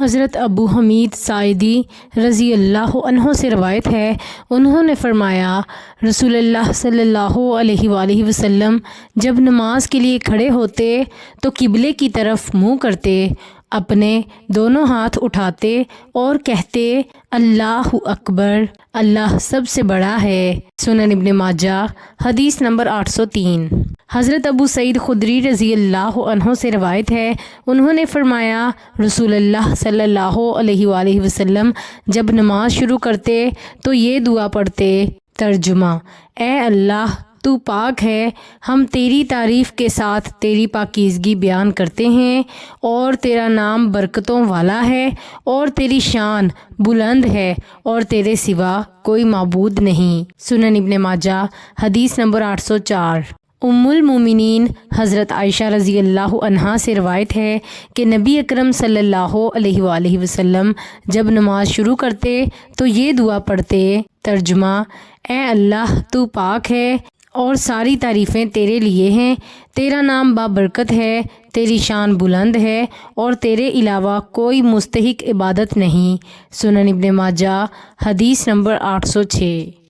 حضرت ابو حمید ساعدی رضی اللہ عنہ سے روایت ہے، انہوں نے فرمایا رسول اللہ صلی اللہ علیہ وآلہ وسلم جب نماز کے لیے کھڑے ہوتے تو قبلے کی طرف منہ کرتے، اپنے دونوں ہاتھ اٹھاتے اور کہتے اللہ اکبر، اللہ سب سے بڑا ہے۔ سنن ابن ماجہ حدیث نمبر 803۔ حضرت ابو سعید خدری رضی اللہ عنہ سے روایت ہے، انہوں نے فرمایا رسول اللہ صلی اللہ علیہ وآلہ وسلم جب نماز شروع کرتے تو یہ دعا پڑھتے۔ ترجمہ: اے اللہ تو پاک ہے، ہم تیری تعریف کے ساتھ تیری پاکیزگی بیان کرتے ہیں، اور تیرا نام برکتوں والا ہے، اور تیری شان بلند ہے، اور تیرے سوا کوئی معبود نہیں۔ سنن ابن ماجہ حدیث نمبر 804۔ ام المومنین حضرت عائشہ رضی اللہ عنہا سے روایت ہے کہ نبی اکرم صلی اللہ علیہ وآلہ وسلم جب نماز شروع کرتے تو یہ دعا پڑھتے۔ ترجمہ: اے اللہ تو پاک ہے اور ساری تعریفیں تیرے لیے ہیں، تیرا نام بابرکت ہے، تیری شان بلند ہے، اور تیرے علاوہ کوئی مستحق عبادت نہیں۔ سنن ابن ماجہ حدیث نمبر 806۔